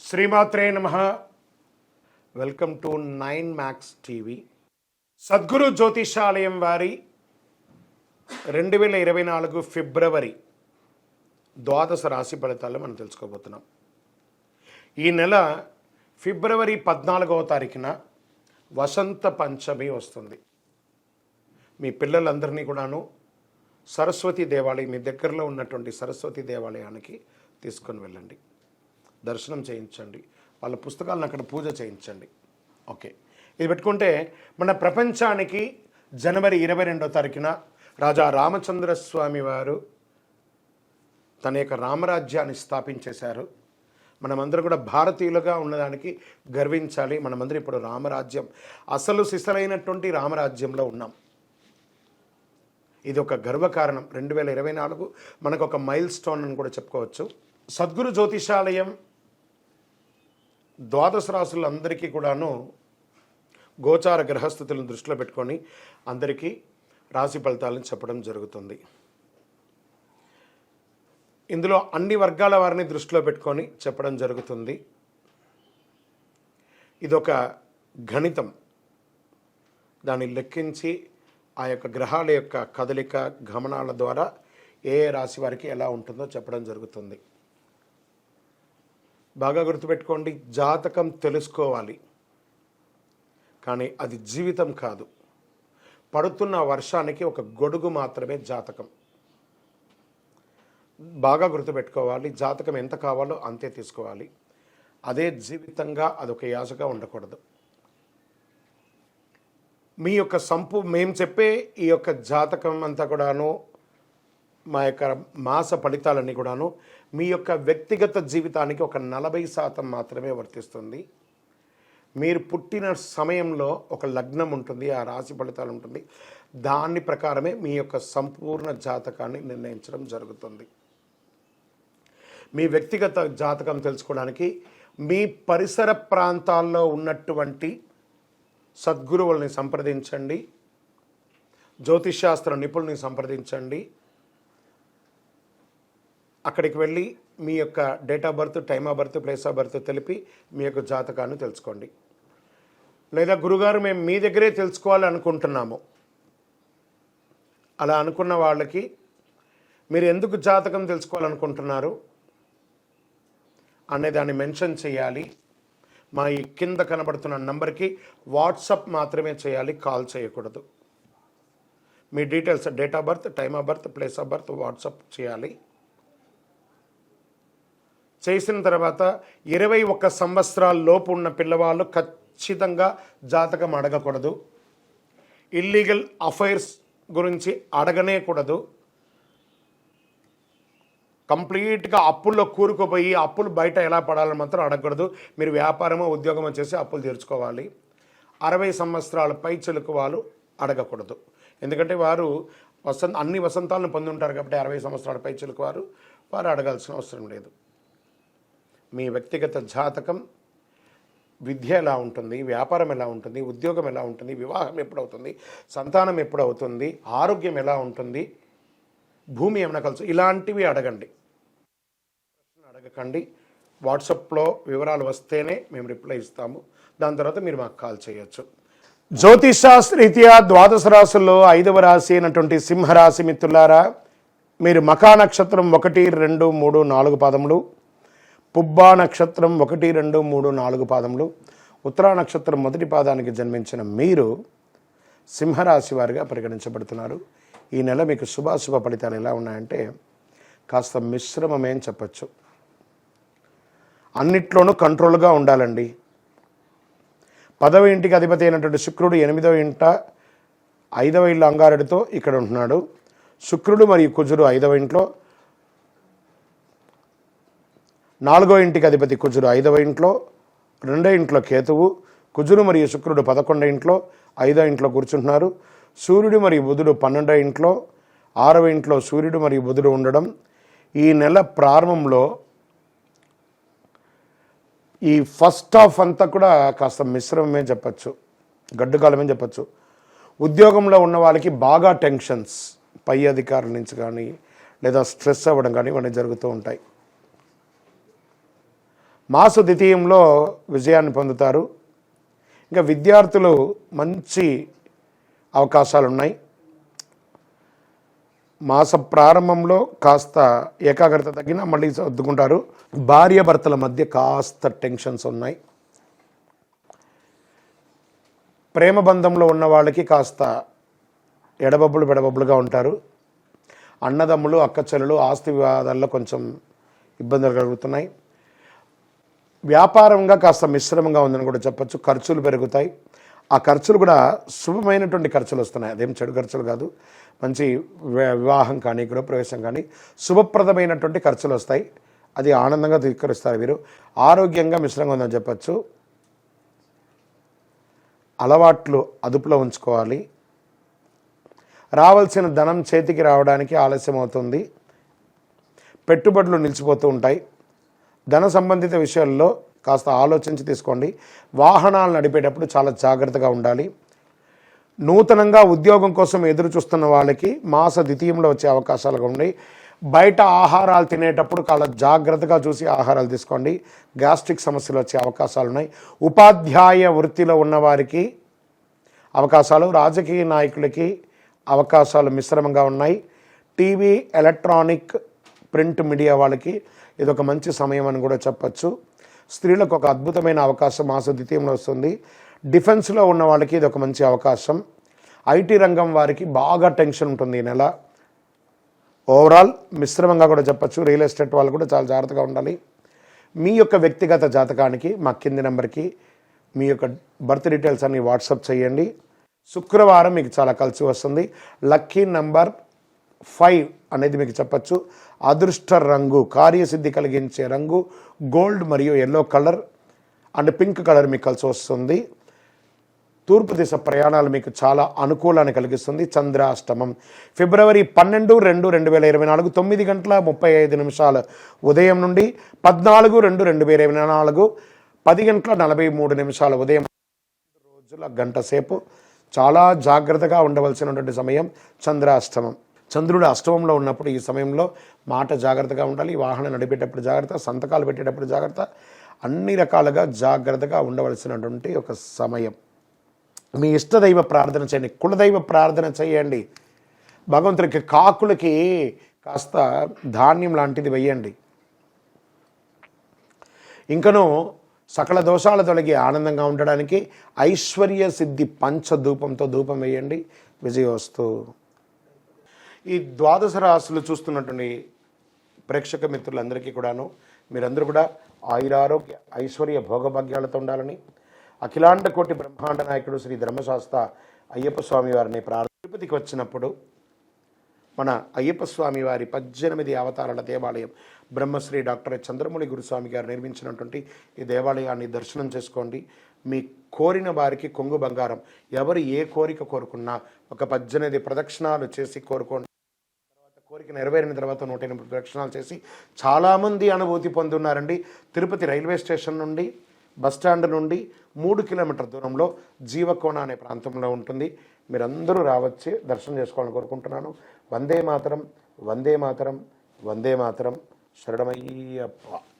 శ్రీమాత్రే నమః. Welcome to 9 Max TV. Sadguru Jyotishalayam వారి 2024 ఫిబ్రవరి ద్వాదశ రాశి ఫలితాలు మనం తెలుసుకోబోతున్నాం. ఈ నెల ఫిబ్రవరి 14వ తారీఖున వసంత పంచమి వస్తుంది. మీ పిల్లలందరినీ కూడాను సరస్వతి దేవాలయం, మీ దగ్గరలో ఉన్నటువంటి సరస్వతి దేవాలయానికి తీసుకొని వెళ్ళండి, దర్శనం చేయించండి, వాళ్ళ పుస్తకాలను అక్కడ పూజ చేయించండి. ఓకే, ఇది పెట్టుకుంటే మన ప్రపంచానికి జనవరి 22వ తారీఖున రాజా రామచంద్రస్వామి వారు తన యొక్క రామరాజ్యాన్ని స్థాపించేశారు. మనమందరూ కూడా భారతీయులుగా ఉన్నదానికి గర్వించాలి. మనమందరూ ఇప్పుడు రామరాజ్యం, అసలు సిసలైనటువంటి రామరాజ్యంలో ఉన్నాం. ఇది ఒక గర్వకారణం. 2024 మనకు ఒక మైల్ స్టోన్ అని కూడా చెప్పుకోవచ్చు. సద్గురు జ్యోతిషాలయం ద్వాదశ రాశులందరికీ కూడాను గోచార గ్రహస్థితులను దృష్టిలో పెట్టుకొని అందరికీ రాశి ఫలితాలను చెప్పడం జరుగుతుంది. ఇందులో అన్ని వర్గాల వారిని దృష్టిలో పెట్టుకొని చెప్పడం జరుగుతుంది. ఇదొక గణితం. దాన్ని లెక్కించి ఆ యొక్క గ్రహాల యొక్క కదలిక గమనాల ద్వారా ఏ రాశి వారికి ఎలా ఉంటుందో చెప్పడం జరుగుతుంది. బాగా గుర్తుపెట్టుకోండి, జాతకం తెలుసుకోవాలి, కానీ అది జీవితం కాదు. పడుతున్న వర్షానికి ఒక గొడుగు మాత్రమే జాతకం. బాగా గుర్తుపెట్టుకోవాలి, జాతకం ఎంత కావాలో అంతే తీసుకోవాలి. అదే జీవితంగా అదొక యాసగా ఉండకూడదు. మీ యొక్క మేము చెప్పే ఈ యొక్క జాతకం అంతా కూడాను, మా యొక్క మాస ఫలితాలన్నీ కూడాను మీ యొక్క వ్యక్తిగత జీవితానికి ఒక 40% మాత్రమే వర్తిస్తుంది. మీరు పుట్టిన సమయంలో ఒక లగ్నం ఉంటుంది, ఆ రాశి ఫలితాలు ఉంటుంది. దాని ప్రకారమే మీ యొక్క సంపూర్ణ జాతకాన్ని నిర్ణయించడం జరుగుతుంది. మీ వ్యక్తిగత జాతకం తెలుసుకోవడానికి మీ పరిసర ప్రాంతాల్లో ఉన్నటువంటి సద్గురువుల్ని సంప్రదించండి, జ్యోతిషాస్త్ర నిపుణుల్ని సంప్రదించండి. అక్కడికి వెళ్ళి మీ యొక్క date of birth, time of birth, place of birth తెలిపి మీ యొక్క జాతకాన్ని తెలుసుకోండి. లేదా గురుగారు మేము మీ దగ్గరే తెలుసుకోవాలి అనుకుంటున్నాము, అలా అనుకున్న వాళ్ళకి మీరు ఎందుకు జాతకం తెలుసుకోవాలనుకుంటున్నారు అనే దాన్ని మెన్షన్ చేయాలి. మా ఈ కింద కనబడుతున్న నంబర్కి వాట్సాప్ మాత్రమే చేయాలి, కాల్ చేయకూడదు. మీ details, date of birth, time of birth, place of birth WhatsApp చేయాలి. చేసిన తర్వాత 21 సంవత్సరాల లోపు ఉన్న పిల్లవాళ్ళు ఖచ్చితంగా జాతకం అడగకూడదు. ఇల్లీగల్ అఫైర్స్ గురించి అడగనే కూడదు. కంప్లీట్గా అప్పుల్లో కూరుకుపోయి అప్పులు బయట ఎలా పడాలని మాత్రం అడగకూడదు. మీరు వ్యాపారమో ఉద్యోగమో చేసి అప్పులు తీర్చుకోవాలి. 60 సంవత్సరాల పై చిలుకు వాళ్ళు అడగకూడదు. ఎందుకంటే వారు అన్ని వసంతాలను పొంది ఉంటారు కాబట్టి 60 సంవత్సరాల పై చిలుకు వారు అడగాల్సిన అవసరం లేదు. మీ వ్యక్తిగత జాతకం, విద్య ఎలా ఉంటుంది, వ్యాపారం ఎలా ఉంటుంది, ఉద్యోగం ఎలా ఉంటుంది, వివాహం ఎప్పుడవుతుంది, సంతానం ఎప్పుడవుతుంది, ఆరోగ్యం ఎలా ఉంటుంది, భూమి ఏమైనా కలుసు, ఇలాంటివి అడగండి. ప్రశ్న అడగకండి. వాట్సాప్లో వివరాలు వస్తేనే మేము రిప్లై ఇస్తాము. దాని తర్వాత మీరు మాకు కాల్ చేయొచ్చు. జ్యోతిషాస్త్రరీత్యా ద్వాదశ రాశుల్లో 5వ రాశి అయినటువంటి సింహరాశి మిత్రులారా, మీరు మకా నక్షత్రం 1, 2, 3, 4 పాదములు, పుబ్బా నక్షత్రం 1, 2, 3, 4 పాదములు, ఉత్తరా నక్షత్రం 1వ పాదానికి జన్మించిన మీరు సింహరాశి వారిగా పరిగణించబడుతున్నారు. ఈ నెల మీకు శుభాశుభ ఫలితాలు ఎలా ఉన్నాయంటే కాస్త మిశ్రమమే అని చెప్పచ్చు. అన్నిట్లోనూ కంట్రోల్గా ఉండాలండి. 10వ ఇంటికి అధిపతి అయినటువంటి శుక్రుడు 8వ ఇంట 5వ ఇల్లు అంగారడితో ఇక్కడ ఉంటున్నాడు. శుక్రుడు మరియు కుజుడు 5వ ఇంట్లో, 4వ ఇంటికి అధిపతి కుజుడు 5వ ఇంట్లో, 2వ ఇంట్లో కేతువు, కుజుడు మరియు శుక్రుడు 11వ ఇంట్లో, 5వ ఇంట్లో కూర్చుంటున్నారు. సూర్యుడు మరియు బుధుడు 12వ ఇంట్లో, 6వ ఇంట్లో సూర్యుడు మరియు బుధుడు ఉండడం ఈ నెల ప్రారంభంలో ఈ ఫస్ట్ హాఫ్ అంతా కూడా కాస్త మిశ్రమమే చెప్పచ్చు, గడ్డుకాలమే చెప్పచ్చు. ఉద్యోగంలో ఉన్న వాళ్ళకి బాగా టెన్షన్స్ పై అధికారుల నుంచి కానీ లేదా స్ట్రెస్ అవ్వడం కానీ ఇవన్నీ జరుగుతూ ఉంటాయి. మాస ద్వితీయంలో విజయాన్ని పొందుతారు. ఇంకా విద్యార్థులు మంచి అవకాశాలు ఉన్నాయి. మాస ప్రారంభంలో కాస్త ఏకాగ్రత తగ్గినా మళ్ళీ సర్దుకుంటారు. భార్యాభర్తల మధ్య కాస్త టెన్షన్స్ ఉన్నాయి. ప్రేమ బంధంలో ఉన్న వాళ్ళకి కాస్త బెడబబ్బులుగా ఉంటారు. అన్నదమ్ములు అక్కచెల్లెలు ఆస్తి వివాదాల్లో కొంచెం ఇబ్బందులు కలుగుతున్నాయి. వ్యాపారంగా కాస్త మిశ్రమంగా ఉందని కూడా చెప్పచ్చు. ఖర్చులు పెరుగుతాయి. ఆ ఖర్చులు కూడా శుభమైనటువంటి ఖర్చులు వస్తున్నాయి. అదేం చెడు ఖర్చులు కాదు. మంచి వివాహం కానీ గృహప్రవేశం కానీ శుభప్రదమైనటువంటి ఖర్చులు వస్తాయి. అది ఆనందంగా స్వీకరిస్తారు వీరు. ఆరోగ్యంగా మిశ్రంగా ఉందని చెప్పచ్చు. అలవాట్లు అదుపులో ఉంచుకోవాలి. రావాల్సిన ధనం చేతికి రావడానికి ఆలస్యం అవుతుంది. పెట్టుబడులు నిలిచిపోతూ ఉంటాయి. ధన సంబంధిత విషయాల్లో కాస్త ఆలోచించి తీసుకోండి. వాహనాలు నడిపేటప్పుడు చాలా జాగ్రత్తగా ఉండాలి. నూతనంగా ఉద్యోగం కోసం ఎదురు చూస్తున్న వాళ్ళకి మాస ద్వితీయంలో వచ్చే అవకాశాలుగా ఉన్నాయి. బయట ఆహారాలు తినేటప్పుడు చాలా జాగ్రత్తగా చూసి ఆహారాలు తీసుకోండి. గ్యాస్ట్రిక్ సమస్యలు వచ్చే అవకాశాలు ఉన్నాయి. ఉపాధ్యాయ వృత్తిలో ఉన్నవారికి అవకాశాలు, రాజకీయ నాయకులకి అవకాశాలు మిశ్రమంగా ఉన్నాయి. టీవీ, ఎలక్ట్రానిక్, ప్రింట్ మీడియా వాళ్ళకి ఇదొక మంచి సమయం అని కూడా చెప్పచ్చు. స్త్రీలకు ఒక అద్భుతమైన అవకాశం మాస ద్వితీయంలో వస్తుంది. డిఫెన్స్లో ఉన్న వాళ్ళకి ఇది ఒక మంచి అవకాశం. ఐటీ రంగం వారికి బాగా టెన్షన్ ఉంటుంది ఈ నెల. ఓవరాల్ మిశ్రమంగా కూడా చెప్పచ్చు. రియల్ ఎస్టేట్ వాళ్ళు కూడా చాలా జాగ్రత్తగా ఉండాలి. మీ యొక్క వ్యక్తిగత జాతకానికి మా కింది నెంబర్కి మీ యొక్క బర్త్ డీటెయిల్స్ అన్ని వాట్సాప్ చేయండి. శుక్రవారం మీకు చాలా కలిసి వస్తుంది. లక్కీ నంబర్ 5 అనేది మీకు చెప్పచ్చు. అదృష్ట రంగు, కార్యసిద్ధి కలిగించే రంగు గోల్డ్ మరియు yellow colour and pink colour మీకు కలిసి వస్తుంది. తూర్పు దిశ ప్రయాణాలు మీకు చాలా అనుకూలాన్ని కలిగిస్తుంది. చంద్రాష్టమం ఫిబ్రవరి 12, 2, 2024 9:35 ఉదయం నుండి 14, 2, 2024 10:43 ఉదయం. రోజుల గంట సేపు చాలా జాగ్రత్తగా ఉండవలసినటువంటి సమయం చంద్రాష్టమం. చంద్రుడు అష్టమంలో ఉన్నప్పుడు ఈ సమయంలో మాట జాగ్రత్తగా ఉండాలి. వాహనం నడిపేటప్పుడు జాగ్రత్త, సంతకాలు పెట్టేటప్పుడు జాగ్రత్త, అన్ని రకాలుగా జాగ్రత్తగా ఉండవలసినటువంటి ఒక సమయం. మీ ఇష్టదైవ ప్రార్థన చేయండి, కులదైవ ప్రార్థన చేయండి. భగవంతుడికి కాకులకి కాస్త ధాన్యం లాంటిది వేయండి. ఇంకనూ సకల దోషాల తొలగి ఆనందంగా ఉండడానికి ఐశ్వర్య సిద్ధి పంచధూపంతో ధూపం వేయండి. విజయోస్తు. ఈ ద్వాదశ రాశులు చూస్తున్నటువంటి ప్రేక్షక మిత్రులందరికీ కూడాను మీరందరూ కూడా ఆయురారోగ్య ఐశ్వర్య భోగభాగ్యాలతో ఉండాలని అఖిలాండ కోటి బ్రహ్మాండ నాయకుడు శ్రీ ధర్మశాస్త్ర అయ్యప్ప స్వామి వారిని తిరుపతికి వచ్చినప్పుడు మన అయ్యప్ప స్వామి వారి 18 అవతారాల దేవాలయం బ్రహ్మశ్రీ డాక్టర్ చంద్రమౌళి గురుస్వామి గారు నిర్మించినటువంటి ఈ దేవాలయాన్ని దర్శనం చేసుకోండి. మీ కోరిన వారికి కొంగు బంగారం. ఎవరు ఏ కోరిక కోరుకున్నా ఒక 18 ప్రదక్షిణాలు చేసి కోరుకోండి. కోరిక నెరవేరిన తర్వాత 108 ప్రదక్షిణాలు చేసి చాలామంది అనుభూతి పొందున్నారండి. తిరుపతి రైల్వే స్టేషన్ నుండి బస్టాండ్ నుండి 3 కిలోమీటర్ల దూరంలో జీవకోణ అనే ప్రాంతంలో ఉంటుంది. మీరందరూ రావచ్చి దర్శనం చేసుకోవాలని కోరుకుంటున్నాను. వందే మాతరం, వందే మాతరం, వందే మాతరం. శరణమయ్యప్ప.